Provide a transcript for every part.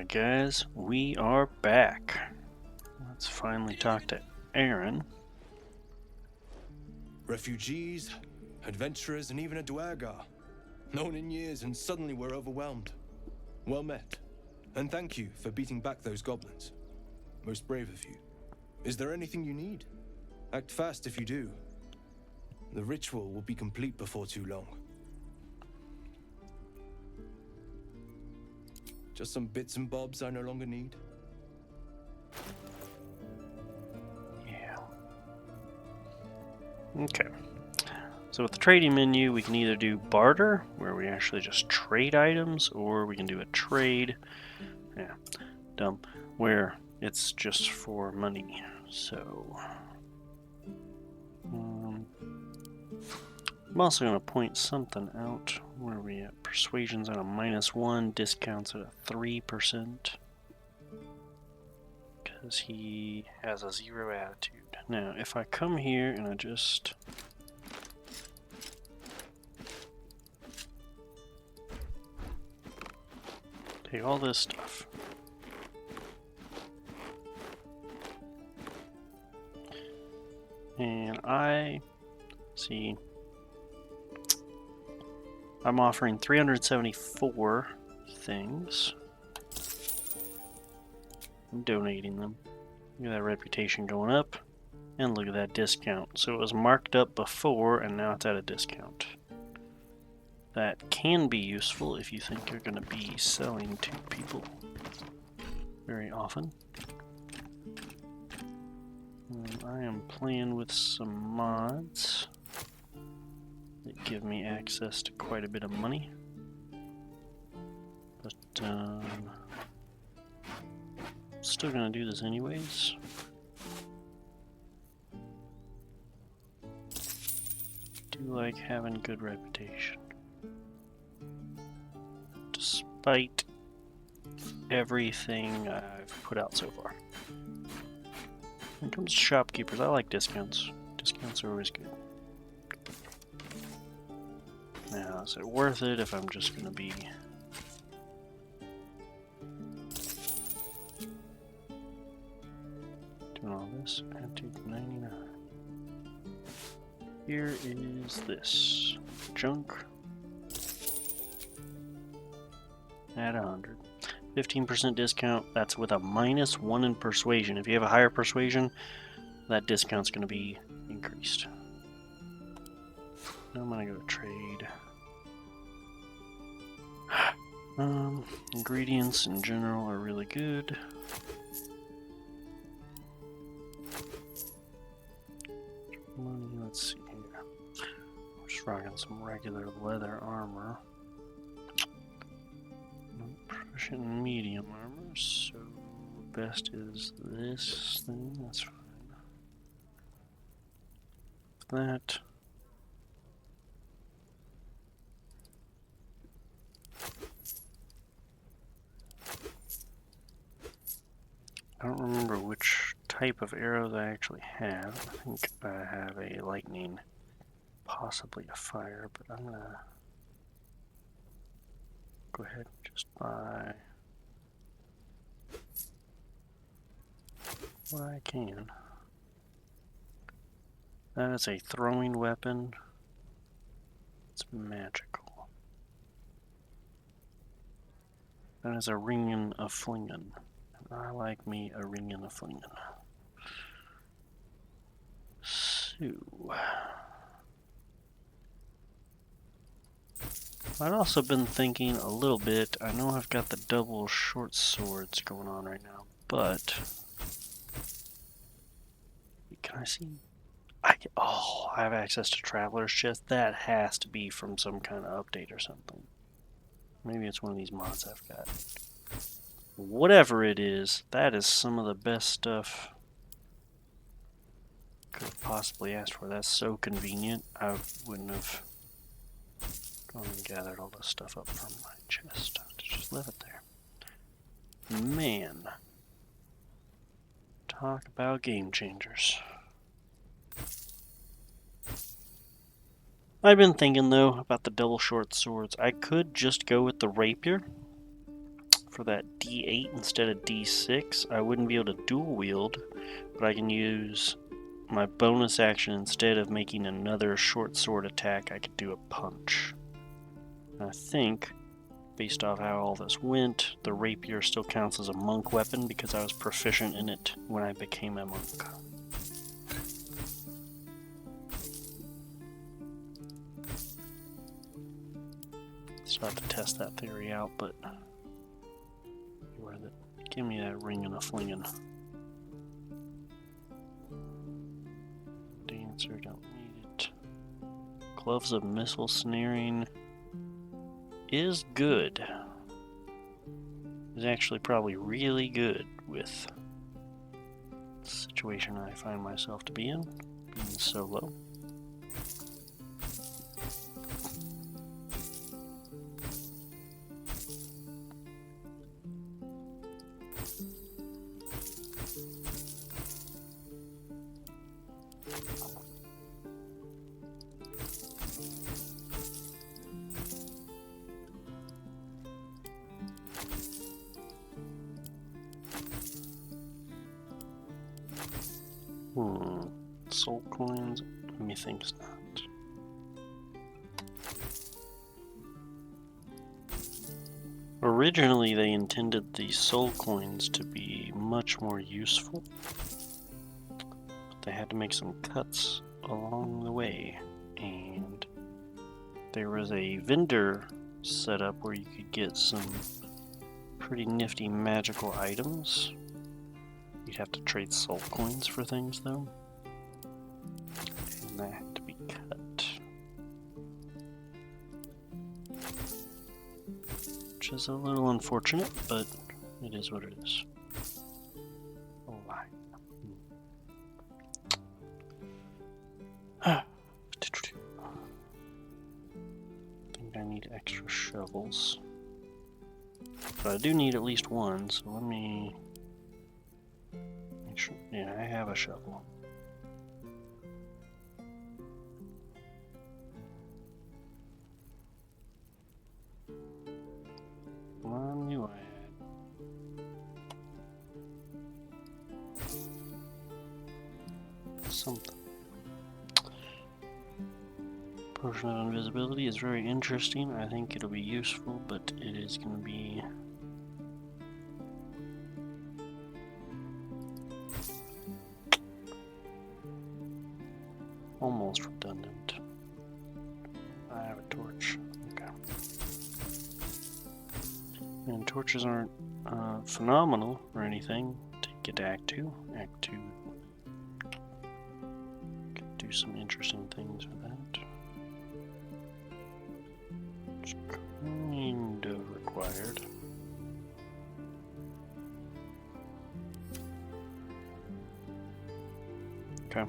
Alright guys, we are back. Let's finally talk to Arron. Refugees, adventurers, and even a Dwargar. Known in years, and suddenly we're overwhelmed. Well met. And thank you for beating back those goblins. Most brave of you. Is there anything you need? Act fast if you do. The ritual will be complete before too long. Just some bits and bobs I no longer need. Yeah. Okay. So with the trading menu, we can either do barter, where we actually just trade items, or we can do a trade, dumb, where it's just for money. So, I'm also going to point something out. Where are we at? Persuasion's at a -1, discounts at a 3%. Because he has a 0 attitude. Now, if I come here and I just... take all this stuff. And I see... I'm offering 374 things. I'm donating them. Look at that reputation going up. And look at that discount. So it was marked up before and now it's at a discount. That can be useful if you think you're going to be selling to people very often. And I am playing with some mods that give me access to quite a bit of money. But still gonna do this anyways. Do like having good reputation. Despite everything I've put out so far. When it comes to shopkeepers, I like discounts. Discounts are always good. Now, is it worth it if I'm just gonna be... doing all this? Antique 99. Here is this. Junk. At 100. 15% discount, that's with a -1 in persuasion. If you have a higher persuasion, that discount's gonna be increased. Now I'm gonna go trade. Ingredients in general are really good. Money, let's see here. I'm just rocking some regular leather armor. Proficient in medium armor, so best is this thing, that's fine. That. I don't remember which type of arrows I actually have. I think I have a lightning, possibly a fire, but I'm gonna go ahead and just buy what I can. That is a throwing weapon. It's magical. That is a ringin' of flingin'. I like me a ring and a flingin'. So, I've also been thinking a little bit. I know I've got the double short swords going on right now, but can I see? I have access to Traveler's Chest. That has to be from some kind of update or something. Maybe it's one of these mods I've got. Whatever it is, that is some of the best stuff could have possibly asked for. That's so convenient. I wouldn't have gone and gathered all this stuff up from my chest. Just leave it there. Man. Talk about game changers. I've been thinking though about the double short swords. I could just go with the rapier for that D8 instead of D6, I wouldn't be able to dual wield, but I can use my bonus action. Instead of making another short sword attack, I could do a punch. And I think, based off how all this went, the rapier still counts as a monk weapon because I was proficient in it when I became a monk. Still have to test that theory out, but worth it. Give me that ring and a flingin'. Dancer, don't need it. Gloves of missile snaring is good. Is actually probably really good with the situation I find myself to be in, being solo. Soul coins? Methinks not. Originally, they intended the soul coins to be much more useful, but they had to make some cuts along the way, and there was a vendor set up where you could get some pretty nifty magical items. You'd have to trade soul coins for things, though. And that had to be cut. Which is a little unfortunate, but it is what it is. Oh my. I think I need extra shovels. But I do need at least one, so let me make sure. Yeah, I have a shovel. I knew I had something. Potion of invisibility is very interesting. I think it'll be useful, but it is going to be almost redundant. I have a torch. Okay. And torches aren't phenomenal or anything to get to Act 2. Act 2 could do some interesting things with that. It's kind of required. Okay.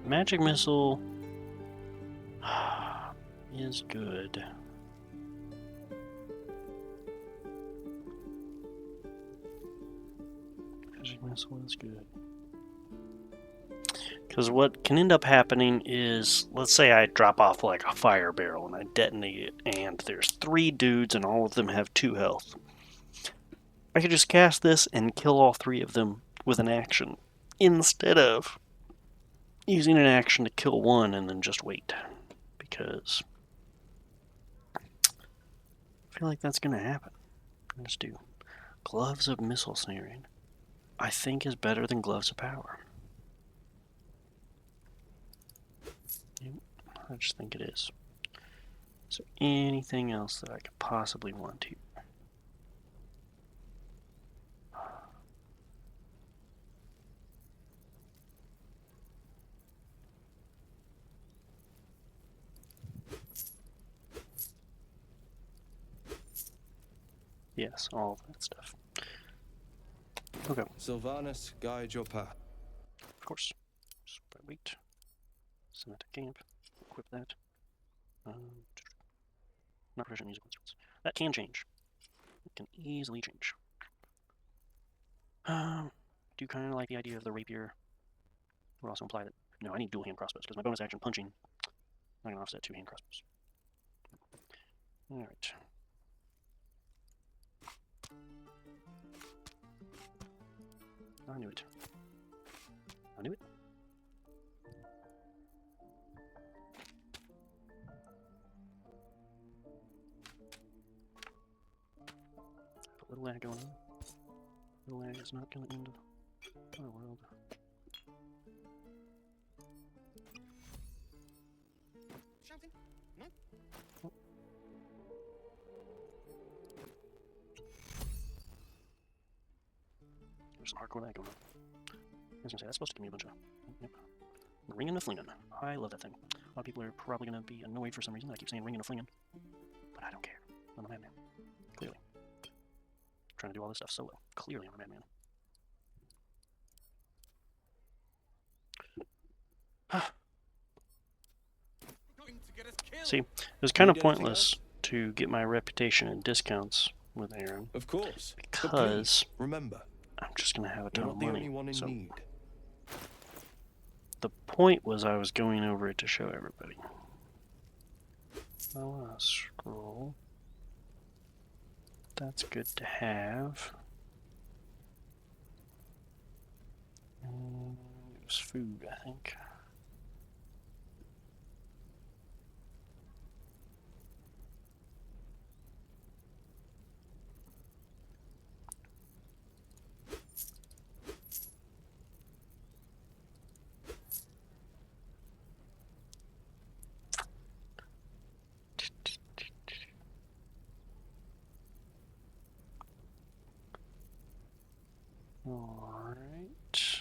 Magic missile is good. Magic missile is good. Because what can end up happening is, let's say I drop off like a fire barrel and I detonate it, and there's 3 dudes and all of them have 2 health. I could just cast this and kill all 3 of them with an action, instead of using an action to kill one and then just wait. Because I feel like that's going to happen. Let's do Gloves of Missile Snaring. I think is better than Gloves of Power. I just think it is. Is there anything else that I could possibly want to? Yes, all of that stuff. Okay. Sylvanus, guide your path. Of course. Just wait. Send that to camp. Equip that. Not proficient musical instruments. That can change. It can easily change. Do kind of like the idea of the rapier. Would also imply that no, I need dual hand crossbows because my bonus action punching, I'm not gonna offset 2 hand crossbows. Alright. I knew it. I knew it. A little lag going on. The lag is not going to end my world. Shouting? No? Oh. There's some hardcore lag going on. I was going to say, that's supposed to give me a bunch of... Yep. Ringing and flinging. I love that thing. A lot of people are probably going to be annoyed for some reason. I keep saying ringing and flinging. But I don't care. I'm a madman. Clearly. Trying to do all this stuff solo. Clearly I'm a madman. See, it was kind of pointless to get my reputation and discounts with Arron. Of course. Because remember, I'm just going to have a ton you're of not the money. only one in So need. the point was I was going over it to show everybody. Oh, a scroll. That's good to have. It was food, I think. Alright.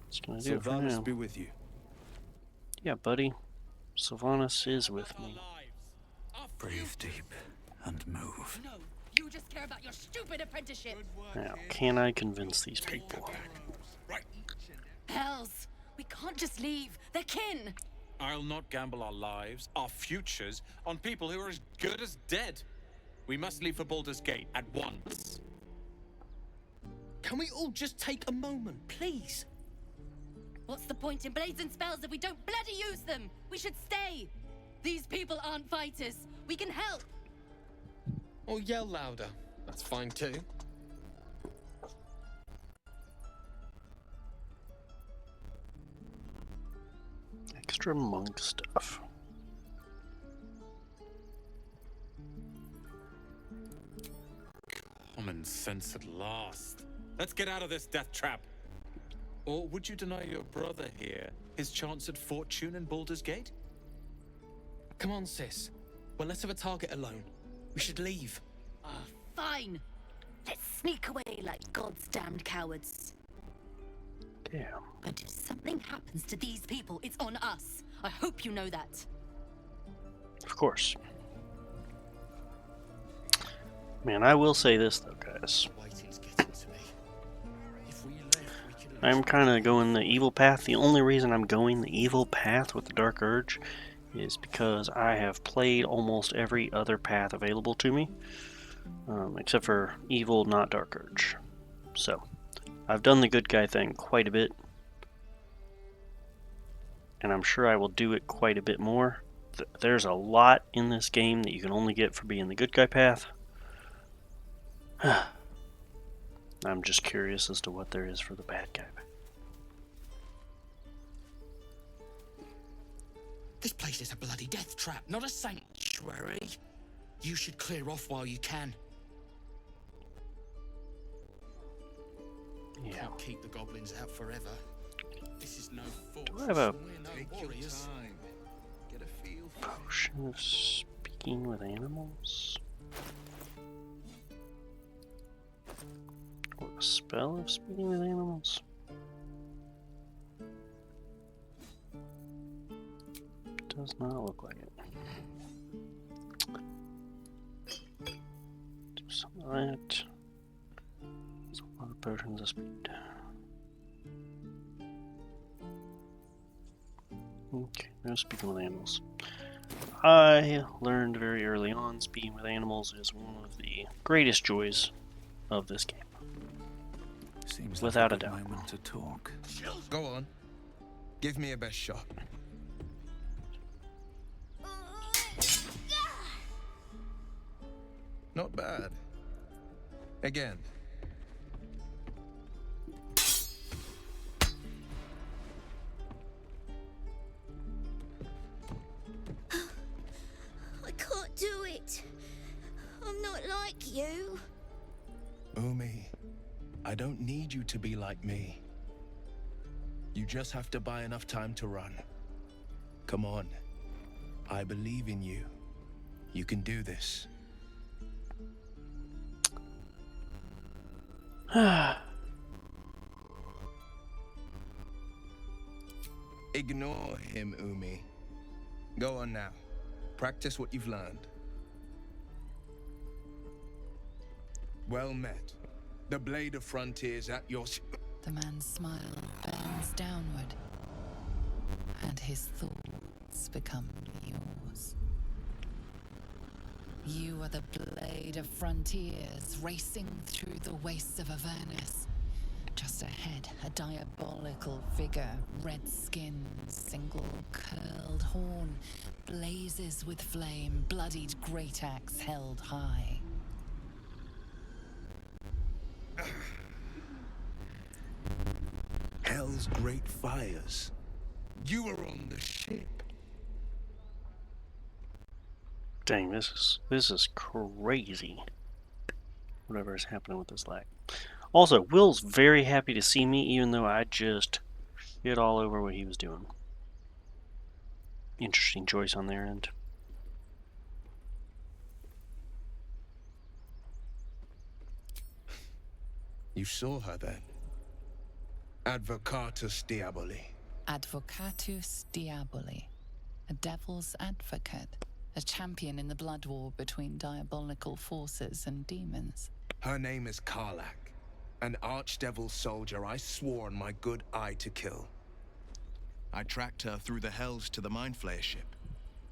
It's gonna do it for now. Be with you. Yeah, buddy. Sylvanas is with me. Breathe deep and move. No, you just care about your stupid apprenticeship. Now, can I convince these people? Hells, we can't just leave. They're kin. I'll not gamble our lives, our futures, on people who are as good as dead. We must leave for Baldur's Gate at once. Can we all just take a moment, please? What's the point in blazing spells if we don't bloody use them? We should stay. These people aren't fighters. We can help. Or yell louder. That's fine too. Extra monk stuff. Common sense at last. Let's get out of this death trap. Or would you deny your brother here his chance at fortune in Baldur's Gate? Come on, sis. We're less of a target alone. We should leave. Fine. Let's sneak away like God's damned cowards. Damn. But if something happens to these people, it's on us. I hope you know that. Of course. Man, I will say this though, guys. I'm kind of going the evil path. The only reason I'm going the evil path with the Dark Urge is because I have played almost every other path available to me, except for evil, not Dark Urge. So, I've done the good guy thing quite a bit, and I'm sure I will do it quite a bit more. There's a lot in this game that you can only get for being the good guy path. I'm just curious as to what there is for the bad guy. This place is a bloody death trap, not a sanctuary. You should clear off while you can. Yeah. Can't keep the goblins out forever. This is no force. Do I have a We're no warriors. Get a feel for potion of speaking with animals? Or a spell of speaking with animals? Does not look like it. Do some of that. There's a lot of potions of speed. Okay, no speaking with animals. I learned very early on speaking with animals is one of the greatest joys of this game. Seems Without like a a good doubt. moment to talk. Go on. Give me a best shot. Not bad. Again. I can't do it. I'm not like you. Umi, I don't need you to be like me. You just have to buy enough time to run. Come on. I believe in you. You can do this. Ignore him, Umi. Go on now. Practice what you've learned. Well met. The blade of frontiers at your... The man's smile bends downward, and his thoughts become yours. You are the blade of frontiers, racing through the wastes of Avernus. Just ahead, a diabolical figure, red skin, single curled horn, blazes with flame, bloodied great axe held high. Hell's great fires. You were on the ship. Dang, this is crazy. Whatever is happening with this lag. Also, Wyll's very happy to see me, even though I just shit all over what he was doing. Interesting choice on their end. You saw her then. Advocatus Diaboli. Advocatus Diaboli, a devil's advocate, a champion in the blood war between diabolical forces and demons. Her name is Karlach, an archdevil soldier I swore on my good eye to kill. I tracked her through the hells to the Mind Flayer ship,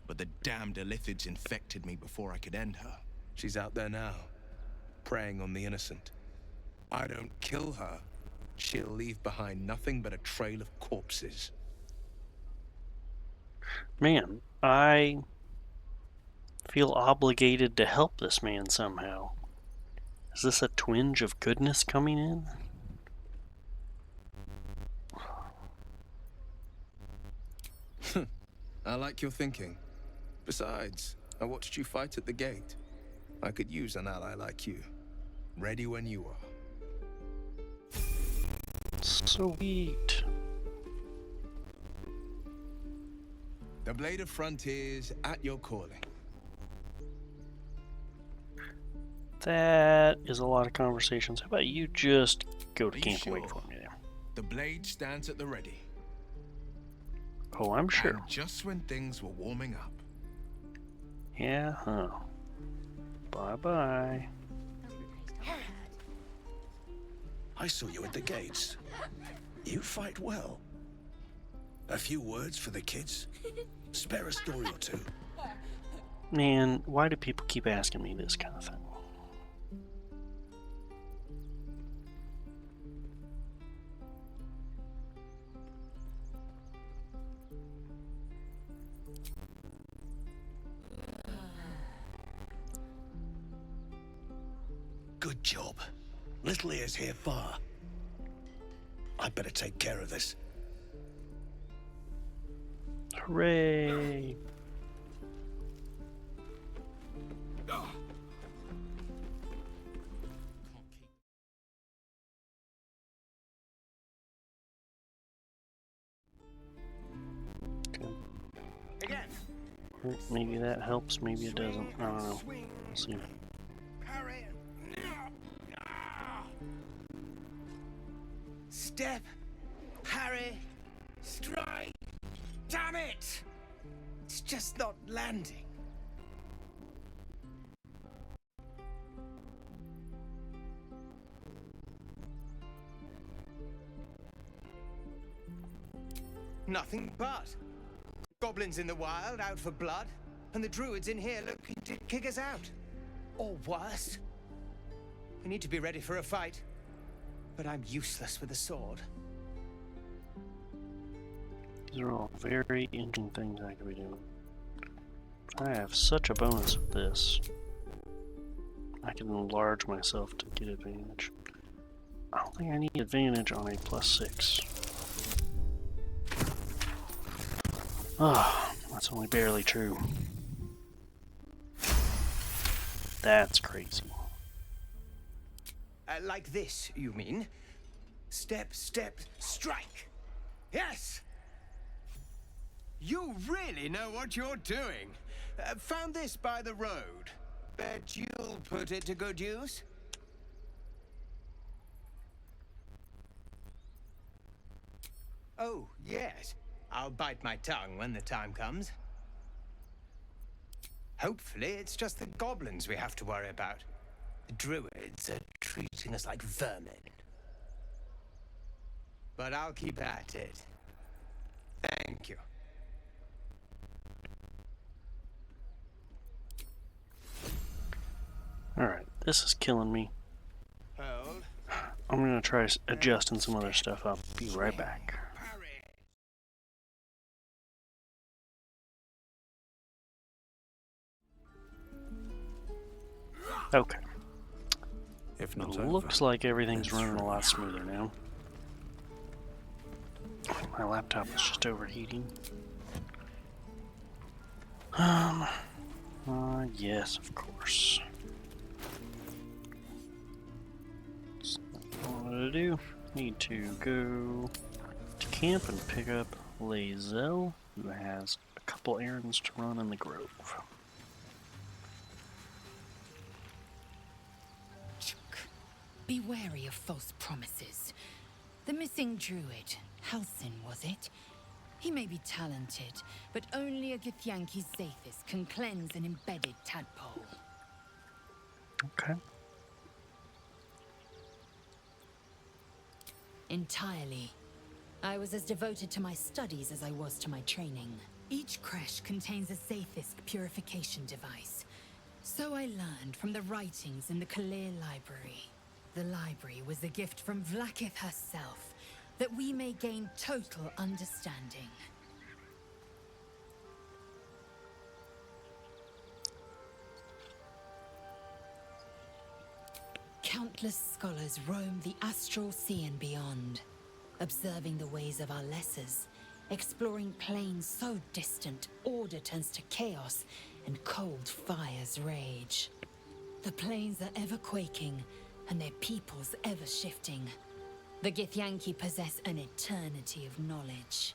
but the damned Illithids infected me before I could end her. She's out there now, preying on the innocent. I don't kill her, she'll leave behind nothing but a trail of corpses. Man, I feel obligated to help this man somehow. Is this a twinge of goodness coming in? I like your thinking. Besides, I watched you fight at the gate. I could use an ally like you. Ready when you are. Sweet. The Blade of Frontiers at your calling. That is a lot of conversations. How about you just go to Are you camp and wait sure? for me there? The blade stands at the ready. Oh, I'm sure. And just when things were warming up. Yeah, huh. Bye-bye. I saw you at the gates. You fight well. A few words for the kids? Spare a story or two. Man, why do people keep asking me this kind of thing? Good job. Little ears here far. I'd better take care of this. Hooray! Okay. Again. Maybe that helps, maybe it doesn't. I don't know. We'll see. Step, parry, strike. Damn it! It's just not landing. Nothing but. Goblins in the wild, out for blood, and the druids in here looking to kick us out. Or worse. We need to be ready for a fight, but I'm useless with a sword. These are all very interesting things I could be doing. I have such a bonus with this. I can enlarge myself to get advantage. I don't think I need advantage on a +6. Ah, that's only barely true. That's crazy. Like this, you mean? Step, step, strike. Yes! You really know what you're doing. Found this by the road. Bet you'll put it to good use. Oh, yes. I'll bite my tongue when the time comes. Hopefully, it's just the goblins we have to worry about. The druids are treating us like vermin. But I'll keep at it. Thank you. Alright, this is killing me. Hold. I'm gonna try adjusting some other stuff. I'll be right back. Okay. If not Looks like everything's running a lot smoother now. My laptop is just overheating. Yes, of course. That's what I wanted to do. Need to go to camp and pick up Lae'zel, who has a couple errands to run in the grove. Be wary of false promises. The missing druid, Halsin, was it? He may be talented, but only a Githyanki Zathis can cleanse an embedded tadpole. Okay. Entirely. I was as devoted to my studies as I was to my training. Each creche contains a Zathis purification device. So I learned from the writings in the Kalir library. The library was a gift from Vlaakith herself, that we may gain total understanding. Countless scholars roam the astral sea and beyond, observing the ways of our lessers, exploring planes so distant order turns to chaos and cold fires rage. The planes are ever quaking, and their peoples ever shifting. The Githyanki possess an eternity of knowledge.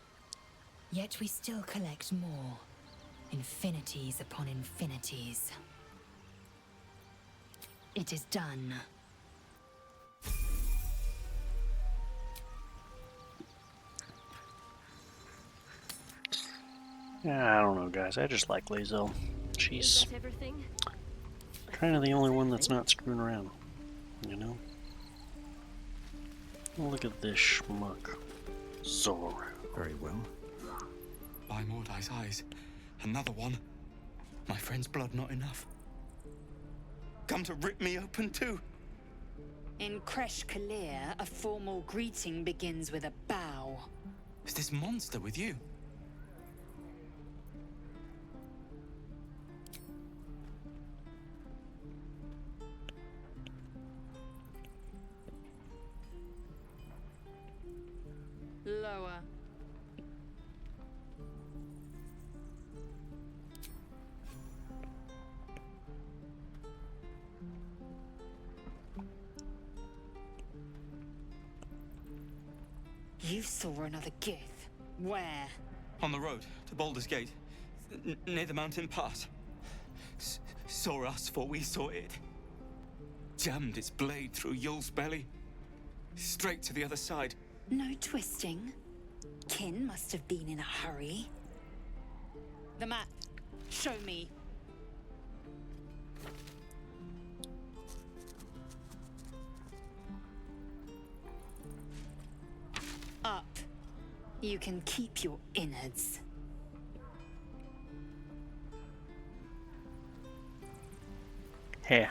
Yet we still collect more. Infinities upon infinities. It is done. Yeah, I don't know, guys. I just like Lae'zel. She's kind of the only one that's not screwing around, you know? Look at this schmuck. Zorru. Very well. By Mordai's eyes, another one. My friend's blood not enough. Come to rip me open too. In Kresh Kalir, a formal greeting begins with a bow. Is this monster with you? Lower. You saw another Gith. Where? On the road to Baldur's Gate, near the mountain pass. Saw us, for we saw it. Jammed its blade through Yul's belly, straight to the other side. No twisting. Kin must have been in a hurry. The map. Show me. Up. You can keep your innards. Here.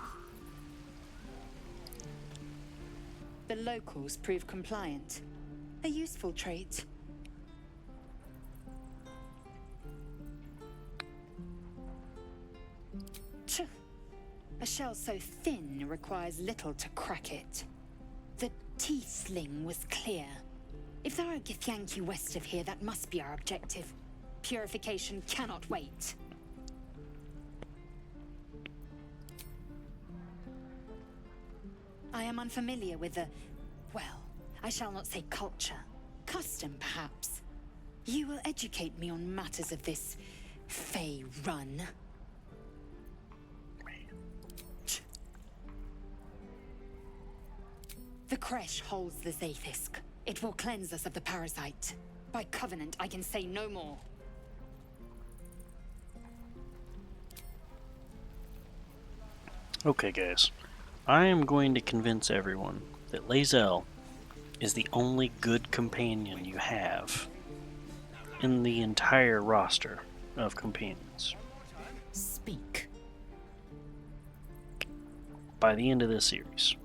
The locals prove compliant. A useful trait. A shell so thin requires little to crack it. The tiefling was clear. If there are Githyanki west of here, that must be our objective. Purification cannot wait. I am unfamiliar with the, well, I shall not say culture. Custom, perhaps. You will educate me on matters of this Fey run. The creche holds the Zaithisk. It will cleanse us of the parasite. By covenant, I can say no more. Okay, guys. I am going to convince everyone that Lae'zel is the only good companion you have in the entire roster of companions. Speak. By the end of this series.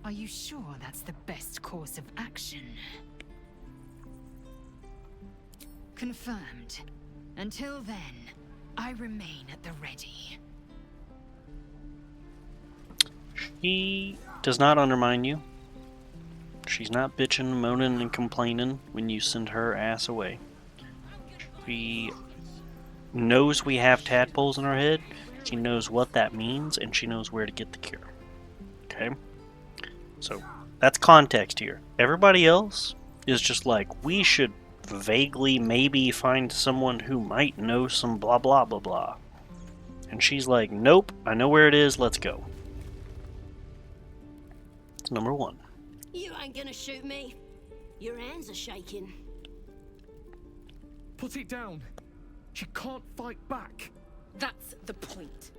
Are you sure that's the best course of action? Confirmed. Until then, I remain at the ready. She does not undermine you. She's not bitching, moaning, and complaining when you send her ass away. She knows we have tadpoles in our head. She knows what that means, and she knows where to get the cure. Okay? So, that's context here. Everybody else is just like, we should vaguely maybe find someone who might know some blah blah blah blah. And she's like, nope, I know where it is, let's go. It's number one. You ain't gonna shoot me. Your hands are shaking. Put it down. She can't fight back. That's the point.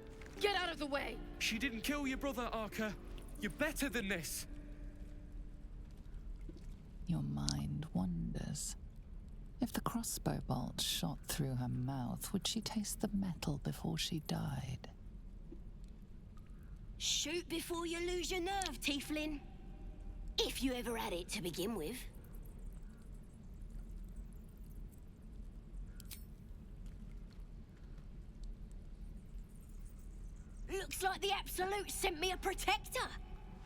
Get out of the way! She didn't kill your brother, Arca. You're better than this. Your mind wanders. If the crossbow bolt shot through her mouth, would she taste the metal before she died? Shoot before you lose your nerve, Tiefling. If you ever had it to begin with. Looks like the Absolute sent me a protector.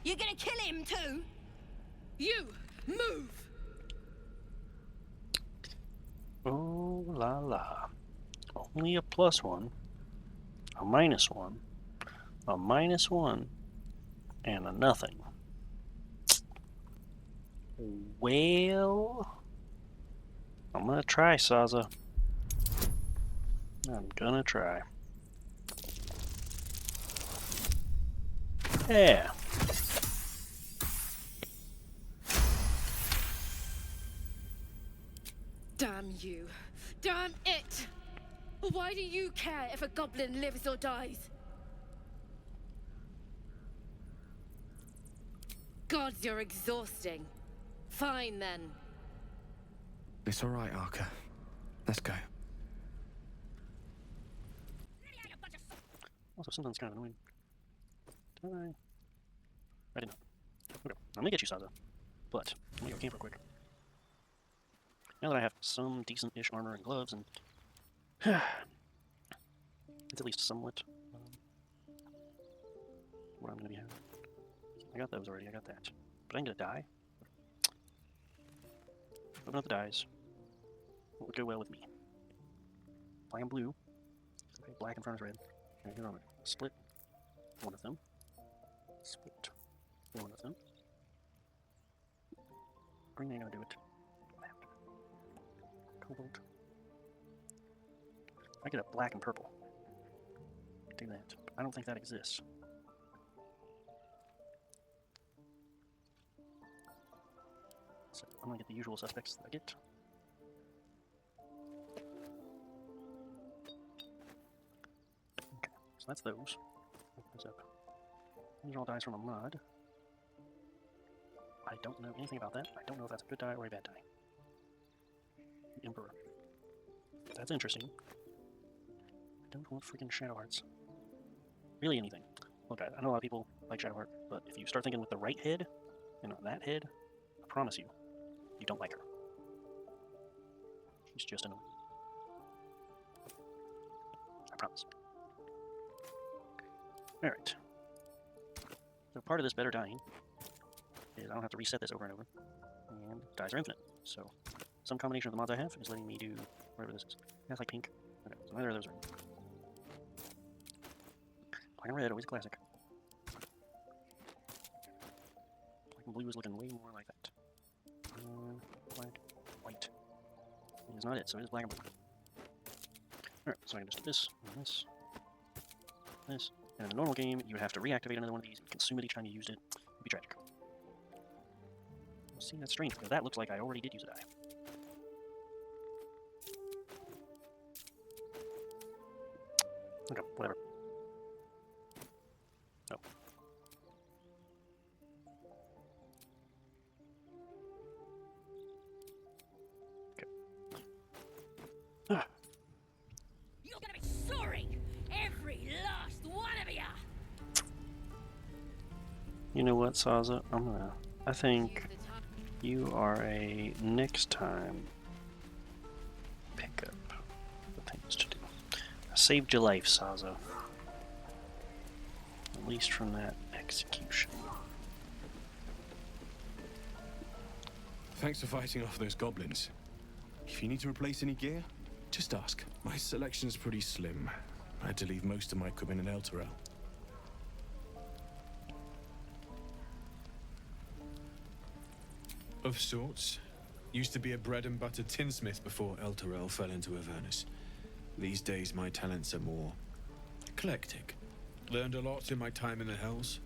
You're gonna kill him too? You! Move! Oh la la. Only a +1, a -1, a -1, and a nothing. Well, I'm gonna try, Sazza. I'm gonna try. Yeah. Damn you. Damn it! Why do you care if a goblin lives or dies? Gods, you're exhausting. Fine then. It's all right, Arca. Let's go. Also, something's kind of annoying. Did I did not. Okay, I'm gonna get you, Sazza. But, I'm gonna go camp real quick. Now that I have some decent-ish armor and gloves, and it's at least somewhat what I'm gonna be having. I got those already, I got that. But I'm gonna die. Open up the dies. What would go well with me? Black and blue. Okay, black in front is red. Okay, here I'm gonna split one of them. Split one of them. Green ain't gonna do it. Cobalt. I get a black and purple. Do that. I don't think that exists. So I'm gonna get the usual suspects that I get. Okay, so that's those. What's up? These are all dies from a mod. I don't know anything about that. I don't know if that's a good die or a bad die. The Emperor. That's interesting. I don't want freaking Shadow Hearts. Really anything. Look, I know a lot of people like Shadow Heart, but if you start thinking with the right head, and on that head, I promise you, you don't like her. She's just annoying. I promise. Alright. So part of this better dying is I don't have to reset this over and over. And dies are infinite. So some combination of the mods I have is letting me do whatever this is. That's like pink. Okay, so neither of those are. Black and red, always a classic. Black and blue is looking way more like that. Black, white. It is not it, so it is black and blue. Alright, so I can just do this, and this, this. And in the normal game, you would have to reactivate another one of these. It would consume it each time you used it. It'd be tragic. See, that's strange, because that looks like I already did use a die. Okay, whatever. No. Okay. You're gonna be sorry, every last one of ya. You know what, Sazza? I think you are a next time pick up the things to do. I saved your life, Sazza. At least from that execution. Thanks for fighting off those goblins. If you need to replace any gear, just ask. My selection's pretty slim. I had to leave most of my equipment in Elturel. Of sorts. Used to be a bread and butter tinsmith before Elturel fell into Avernus. These days my talents are more eclectic. Learned a lot in my time in the Hells.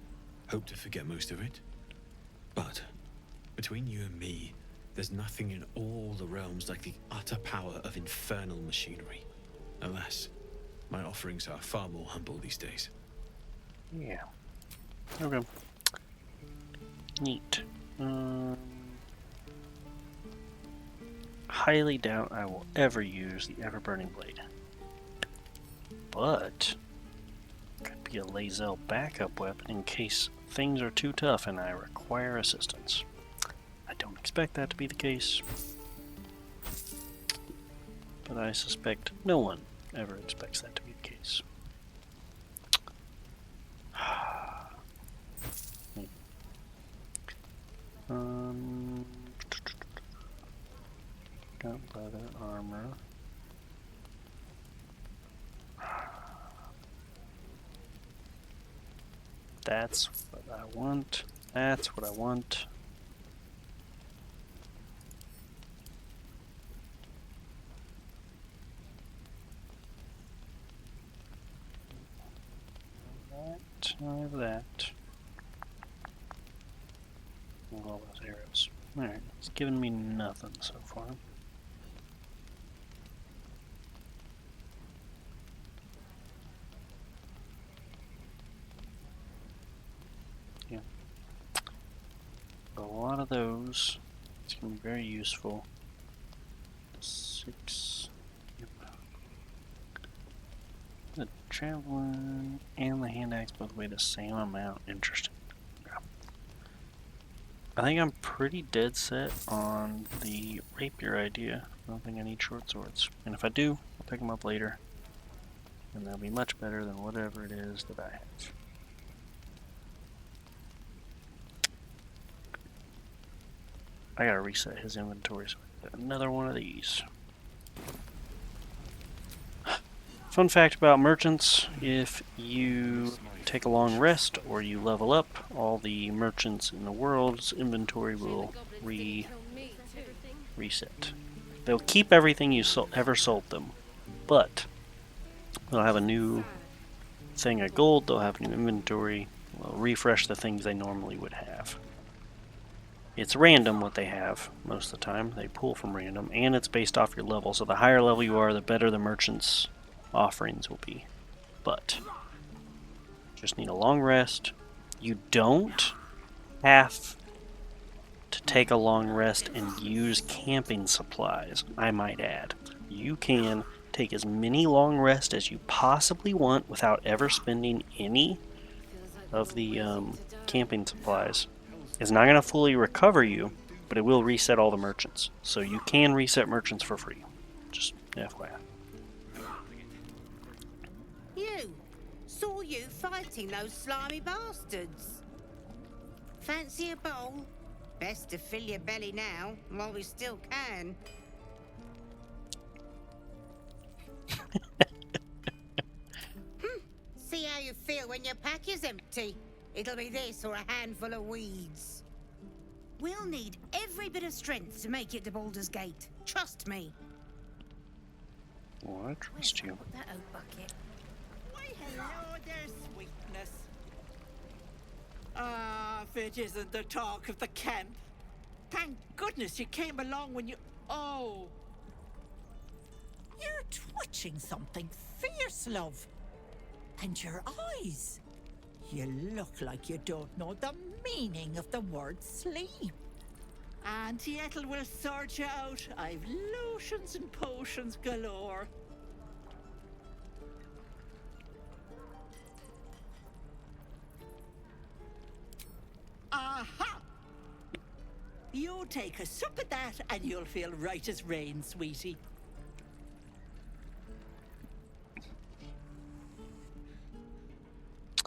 Hope to forget most of it. But between you and me, there's nothing in all the realms like the utter power of infernal machinery. Alas, my offerings are far more humble these days. Yeah. Okay. Neat. Highly doubt I will ever use the Ever-Burning Blade. But could be a Lae'zel backup weapon in case things are too tough and I require assistance. I don't expect that to be the case, but I suspect no one ever expects that to be the case. Got leather armor. That's what I want. That's what I want. I have that. All those arrows. Alright, it's given me nothing so far. Yeah. A lot of those. It's going to be very useful. 6. Yep. The javelin and the hand axe both weigh the same amount. Interesting. Yeah. I think I'm pretty dead set on the rapier idea. I don't think I need short swords. And if I do, I'll pick them up later. And they'll be much better than whatever it is that I have. I gotta reset his inventory so I get another one of these. Fun fact about merchants, if you take a long rest or you level up, all the merchants in the world's inventory will reset. They'll keep everything you ever sold them, but they'll have a new thing of gold, they'll have new inventory, they'll refresh the things they normally would have. It's random what they have most of the time, they pull from random, and it's based off your level, so the higher level you are, the better the merchant's offerings will be. But just need a long rest. You don't have to take a long rest and use camping supplies, I might add. You can take as many long rests as you possibly want without ever spending any of the camping supplies. It's not going to fully recover you, but it will reset all the merchants. So you can reset merchants for free. Just FYI. You, Saw you fighting those slimy bastards. Fancy a bowl? Best to fill your belly now, while we still can. See how you feel when your pack is empty. It'll be this or a handful of weeds. We'll need every bit of strength to make it to Baldur's Gate. Trust me. Well, I trust you. That oak bucket. Why, hello there, sweetness. Ah, if it isn't the talk of the camp. Thank goodness you came along when you... Oh. You're twitching something fierce, love. And your eyes. You look like you don't know the meaning of the word sleep. Auntie Ethel will sort you out. I've lotions and potions galore. Aha! You take a sup at that and you'll feel right as rain, sweetie.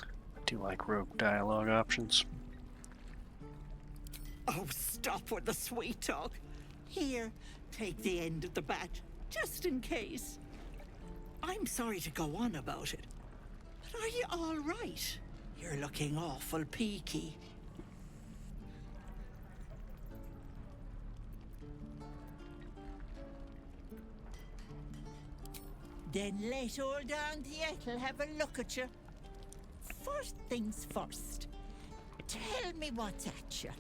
I do like rogue dialogue options. Oh, stop with the sweet talk. Here, take the end of the bat, just in case. I'm sorry to go on about it, but are you all right? You're looking awful peaky. Then let old Auntie Ethel have a look at you. First things first. Tell me what's at you.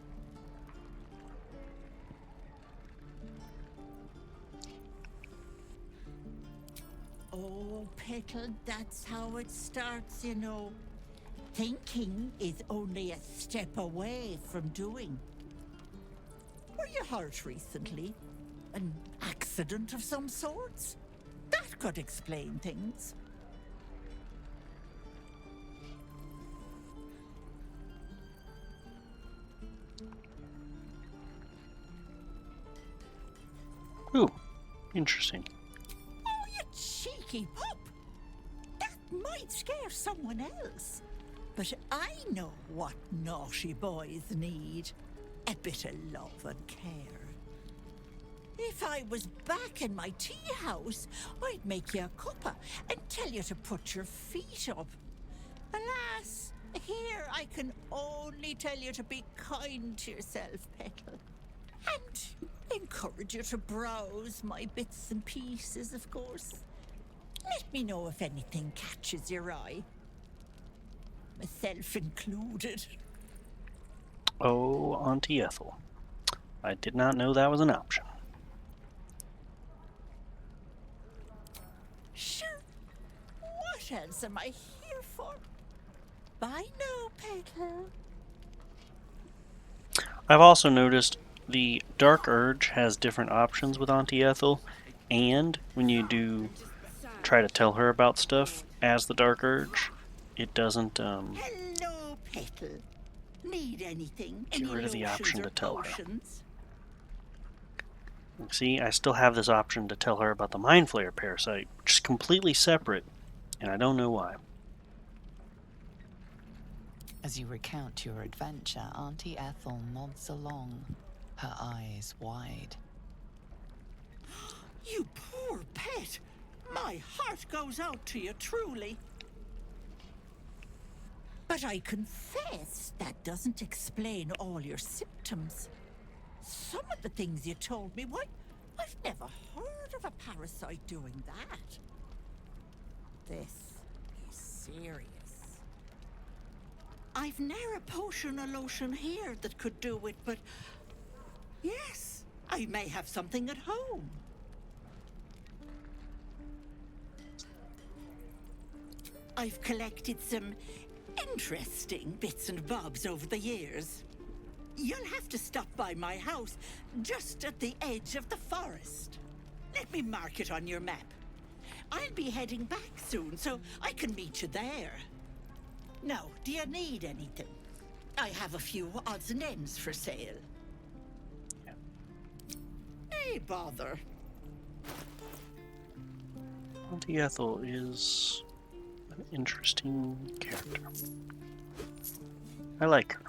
Oh, Petal, that's how it starts, you know. Thinking is only a step away from doing. Were you hurt recently? An accident of some sorts? That could explain things. Ooh, interesting. Oh, you cheeky pup! That might scare someone else. But I know what naughty boys need. A bit of love and care. If I was back in my tea house, I'd make you a cuppa and tell you to put your feet up. Alas, here I can only tell you to be kind to yourself, Petal. And encourage you to browse my bits and pieces, of course. Let me know if anything catches your eye. Myself included. Oh, Auntie Ethel. I did not know that was an option. Sure. What else am I here for? Bye now, Petal. I've also noticed the Dark Urge has different options with Auntie Ethel, and when you do try to tell her about stuff as the Dark Urge, it doesn't Hello, Petal. Need anything? get Any rid of the option lotions to or tell her. potions? See, I still have this option to tell her about the Mind Flayer parasite, which is completely separate, and I don't know why. As you recount your adventure, Auntie Ethel nods along, her eyes wide. You poor pet! My heart goes out to you, truly. But I confess that doesn't explain all your symptoms. Some of the things you told me, why, I've never heard of a parasite doing that. This is serious. I've ne'er a potion or lotion here that could do it, but yes, I may have something at home. I've collected some interesting bits and bobs over the years. You'll have to stop by my house, just at the edge of the forest. Let me mark it on your map. I'll be heading back soon, so I can meet you there. Now, do you need anything? I have a few odds and ends for sale. Hey, bother. Auntie Ethel is, I interesting character. I like her.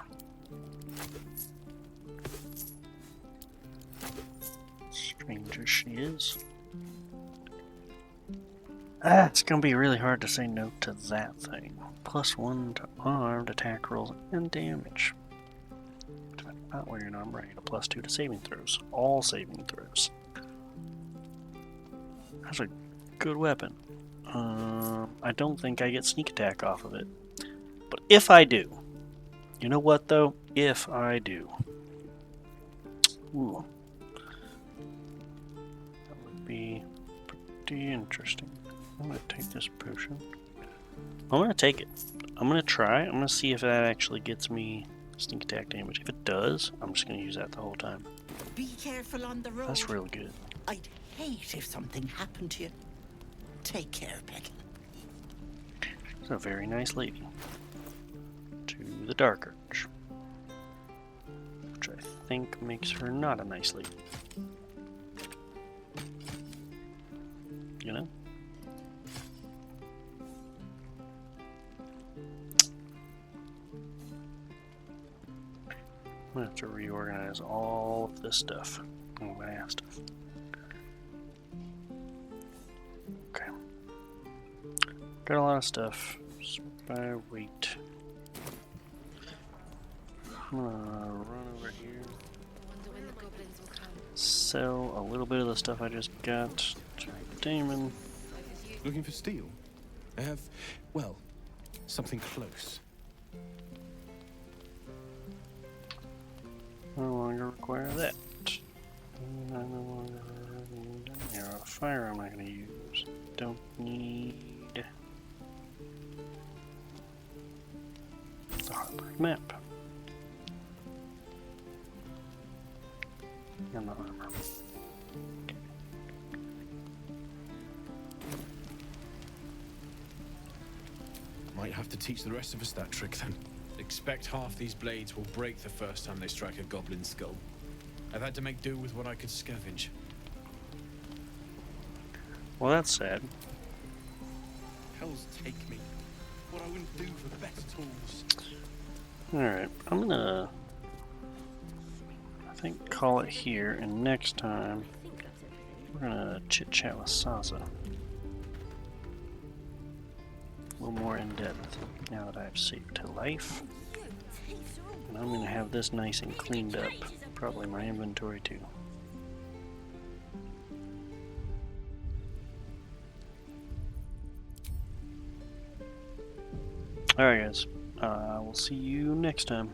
Strange as she is. It's gonna be really hard to say no to that thing. +1 to armed attack rolls and damage. Depending on where your number, a +2 to saving throws. All saving throws. That's a good weapon. I don't think I get sneak attack off of it. But if I do, you know what though? If I do, ooh, that would be pretty interesting. I'm gonna take this potion. I'm gonna take it. I'm gonna try. I'm gonna see if that actually gets me sneak attack damage. If it does, I'm just gonna use that the whole time. Be careful on the road. That's real good. I'd hate if something happened to you. Take care, Becky. She's a very nice lady. To the Dark Urge, which I think makes her not a nice lady. You know? I'm gonna have to reorganize all of this stuff. All my ass stuff. Okay. Got a lot of stuff. Sort by weight. I'm gonna run over here. Sell a little bit of the stuff I just got to Dammon. Looking for steel? I have, well, something close. No longer require that. I no longer need a fire I'm not going to use. Don't need the harbor map. And the armor. Okay. Might have to teach the rest of us that trick then. Expect half these blades will break the first time they strike a goblin skull. I've had to make do with what I could scavenge. Well, that's sad. Hells take me. What I wouldn't do for better tools. Alright, I'm gonna, I think, call it here, and next time we're gonna chit-chat with Sazza. A little more in depth now that I've saved her life. And I'm gonna have this nice and cleaned up. Probably my inventory too. Alright guys, we'll see you next time.